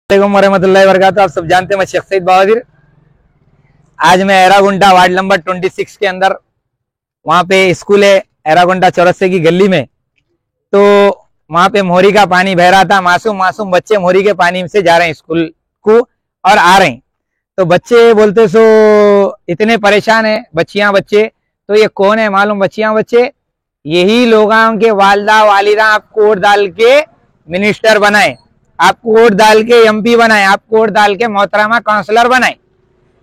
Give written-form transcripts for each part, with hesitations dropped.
वरहमतुल्लाहि वबरकातुहू। आप सब जानते हैं मैं शेख सईद बहादुर। आज मैं एरागुंटा वार्ड नंबर 26 के अंदर वहाँ पे स्कूल है एरागुंटा चौरस्ते की गली में। तो वहाँ पे मोरी का पानी बह रहा था। मासूम बच्चे मोरी के पानी से जा रहे हैं स्कूल को और आ रहे हैं। तो बच्चे बोलते सो इतने परेशान है बच्चियां बच्चे। तो ये कौन है मालूम? बच्चियां बच्चे यही लोगों के वालदा वालिदा आपको वोट डाल के मिनिस्टर बनाए, आपको वोट डाल के एमपी बनाए, आपको वोट डाल के मोहतरमा काउंसलर बनाए।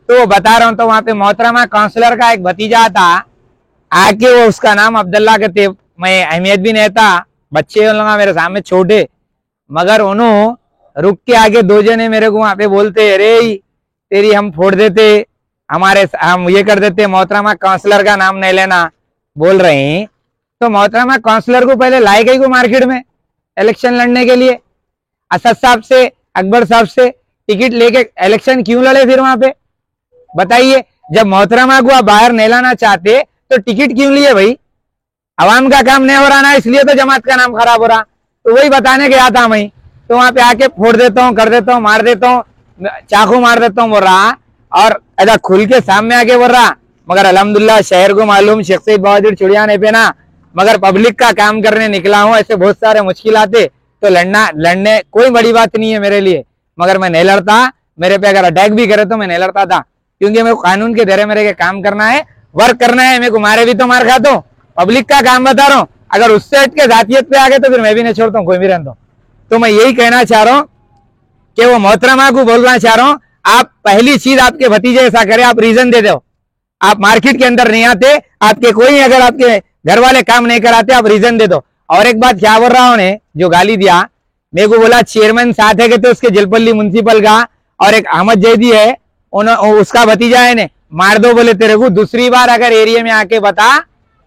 तो बता रहा हूं, तो वहां पे मोहतरमा काउंसलर का एक भतीजा था आके, वो उसका नाम अब्दुल्ला कहते, मैं अहमियत भी नहीं था, बच्चे उन लोग मेरे सामने छोटे, मगर उन्होंने रुक के आगे दो जने मेरे को वहां पे बोलते अरे तेरी हम फोड़ देते, हम ये कर देते, मोहतरमा काउंसलर का नाम नहीं लेना बोल रहे हैं। तो मोहतरमा काउंसलर को पहले लाए गई को मार्केट में इलेक्शन लड़ने के लिए, असद साहब से अकबर साहब से टिकट लेके इलेक्शन क्यों लड़े? फिर वहां पे बताइए, जब मोहतरमा को आप बाहर नहीं लाना चाहते तो टिकट क्यों लिए भाई? अवाम का काम नहीं हो रहा ना, इसलिए तो जमात का नाम खराब हो रहा। तो वही बताने गया था मैं। तो वहां पे आके फोड़ देता हूँ, कर देता हूँ, मार देता हूँ, चाकू मार देता हूँ बोल रहा, और ऐसा खुल के सामने आके बोल रहा। मगर अल्हम्दुलिल्लाह शहर को मालूम शेख सईद बहादुर चिड़िया नहीं पे ना, मगर पब्लिक का काम करने निकला हूँ। ऐसे बहुत सारे मुश्किल आते तो लड़ने कोई बड़ी बात नहीं है मेरे लिए, मगर मैं नहीं लड़ता। मेरे पे अगर अटैक भी करे तो मैं नहीं लड़ता था, क्योंकि मेरे को कानून के दायरे मेरे के काम करना है, वर्क करना है। मेरे को मारे भी तो मार खाता हूँ, पब्लिक का काम बता रहा हूँ। अगर उससे हट के जातियत पे आ गए तो फिर मैं भी नहीं छोड़ता हूँ, कोई भी रहता हूँ। तो मैं यही कहना चाह रहा हूँ कि वो मोहतरमा को बोलना चाह रहा हूँ, आप पहली चीज आपके भतीजे ऐसा करे, आप रीजन दे दो। आप मार्केट के अंदर नहीं आते, आपके कोई अगर आपके घर वाले काम नहीं कराते, आप रीजन दे दो। और एक बात क्या बोल रहा हूँ, जो गाली दिया मेरे को, बोला चेयरमैन साथ है तो उसके जलपल्ली म्युनिसिपल का, और एक अहमद जैदी है उसका भतीजा है ने, मार दो बोले तेरे को। दूसरी बार अगर एरिया में आके बता,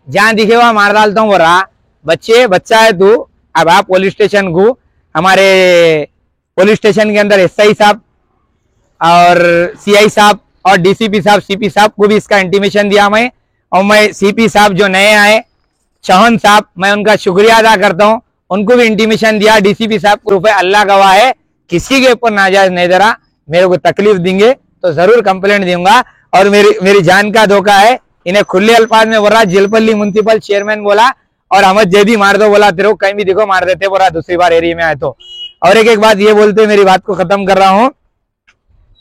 जहां दिखे वहां मार डालता हूँ बोल रहा। बच्चा है तू। अब आप पुलिस स्टेशन को, हमारे पुलिस स्टेशन के अंदर एसआई साहब और सीआई साहब और डीसीपी साहब, सीपी साहब को भी इसका इंटीमेशन दिया मैं। और मैं सीपी साहब जो नए आए चौहान साहब, मैं उनका शुक्रिया अदा करता हूँ, उनको भी इंटीमेशन दिया। डीसीपी साहब को रुपए अल्लाह गवाह है, किसी के ऊपर नाजायज नहीं दे रहा, मेरे को तकलीफ देंगे तो जरूर कंप्लेंट दूंगा। और मेरी जान का धोखा है। इन्हें खुले अल्फाज में बोला, जलपल्ली म्युनिसिपल चेयरमैन बोला, और अहमद जैदी मार दो बोला, तेरे को कहीं भी देखो मार देते बोला दूसरी बार एरिया में आए तो। और एक बात ये बोलते मेरी बात को खत्म कर रहा हूँ,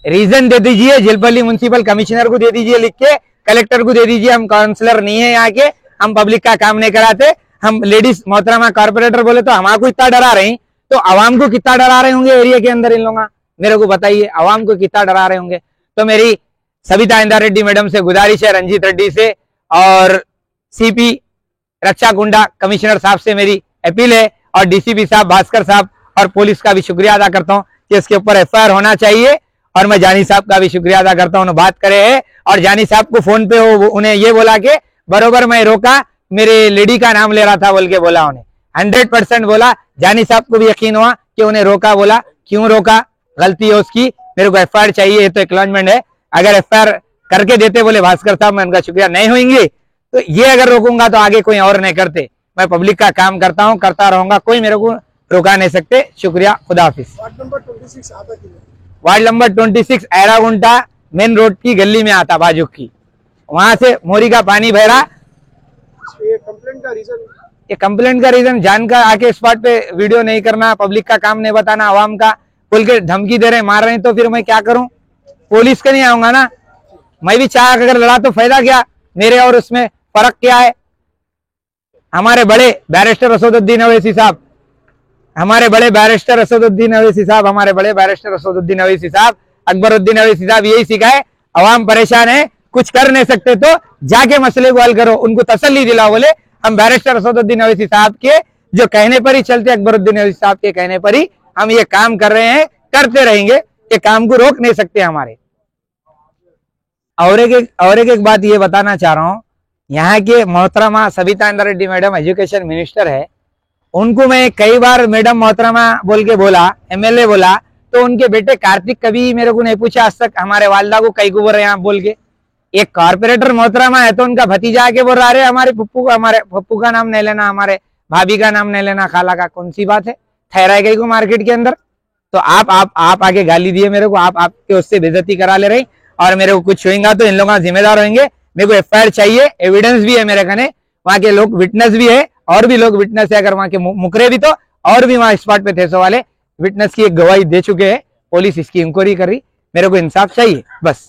रीजन दे दीजिए, जलपल्ली म्युनिसिपल कमिश्नर को दे दीजिए लिख के, कलेक्टर को दे दीजिए, हम काउंसलर नहीं है यहाँ के, हम पब्लिक का काम नहीं कराते, हम लेडीज मोहतरमा कारपोरेटर बोले तो हमारे को इतना डरा रहे हैं, तो आवाम को कितना डरा रहे होंगे एरिया के अंदर इन लोग? मेरे को बताइए, आवाम को कितना डरा रहे होंगे। तो मेरी सविता इंदा रेड्डी मैडम से गुजारिश है, रंजीत रेड्डी से और सीपी रक्षा गुंडा कमिश्नर साहब से मेरी अपील है, और डीसीपी साहब भास्कर साहब और पुलिस का भी शुक्रिया अदा करता हूँ कि इसके ऊपर एफआईआर होना चाहिए। और मैं जानी साहब का भी शुक्रिया अदा करता हूँ, बात करे है, और जानी साहब को फोन पे उन्हें ये बोला कि बरोबर मैं रोका, मेरे लेडी का नाम ले रहा था बोल के बोला उन्हें, 100% बोला। जानी साहब को भी यकीन हुआ कि उन्हें रोका, बोला क्यों रोका, गलती है उसकी, मेरे को एफआईआर चाहिए, ये तो एक्नॉलेजमेंट है। अगर एफआईआर करके देते बोले भास्कर साहब, मैं उनका शुक्रिया नहीं होंगे, तो ये अगर रोकूंगा तो आगे कोई और नहीं करते। मैं पब्लिक का काम करता हूँ, करता रहूंगा, कोई मेरे को रोका नहीं सकते। शुक्रिया, खुदा हाफिज। वार्ड नंबर 26 एरागुंटा मेन रोड की गली में आता, बाजू की, वहां से मोरी का पानी बह रहा। ये कंप्लेंट का रीजन जान का आके स्पॉट पे वीडियो नहीं करना, पब्लिक का काम नहीं बताना, आवाम का बोल के धमकी दे रहे, मार रहे हैं, तो फिर मैं क्या करूं? पुलिस के नहीं आऊंगा ना। मैं भी चाह अगर लड़ा तो फायदा क्या, मेरे और उसमें फर्क क्या है? हमारे बड़े बैरिस्टर असदुद्दीन अवैसी साहब, हमारे बड़े बैरिस्टर असदुद्दीन अवैसी साहब, हमारे बड़े बैरिस्टर असदुद्दीन अवैसी साहब, अकबरुद्दीन अवैसी साहब यही सिखाए, अवाम परेशान है, कुछ कर नहीं सकते तो जाके मसले को हल करो, उनको तसल्ली दिलाओ। बोले हम बैरिस्टर असदुद्दीन अवैसी साहब के जो कहने पर ही चलते, अकबरुद्दीन अवैसी साहब के कहने पर ही हम ये काम कर रहे हैं, करते रहेंगे, ये काम को रोक नहीं सकते हमारे। और एक बात ये बताना चाह रहा हूँ, यहाँ के मोहतरमा सविता इंदा रेड्डी मैडम एजुकेशन मिनिस्टर है, उनको मैं कई बार मैडम मोहतरमा बोल के बोला, एमएलए बोला, तो उनके बेटे कार्तिक कभी मेरे को नहीं पूछा आज तक हमारे वालदा को कई को बोल रहे हैं आप बोल के। एक कारपोरेटर मोहतरमा है तो उनका भतीजा आके बोल रहा, अरे हमारे पप्पू का नाम नहीं लेना, हमारे भाभी का नाम नहीं लेना, खाला का, कौन सी बात है? ठहराई गई को मार्केट के अंदर तो आप आके गाली दिए मेरे को, आप आपके उससे बेइज्जती करा ले रही, और मेरे को कुछ होगा तो इन लोगों का जिम्मेदार होंगे। मेरे को एफआईआर चाहिए, एविडेंस भी है मेरे कने, वहां के लोग विटनेस भी है, और भी लोग विटनेस है, अगर वहां के मुकरे भी तो और भी वहां स्पॉट पे थे, सो वाले विटनेस की एक गवाही दे चुके हैं, पुलिस इसकी इंक्वायरी कर रही, मेरे को इंसाफ चाहिए बस।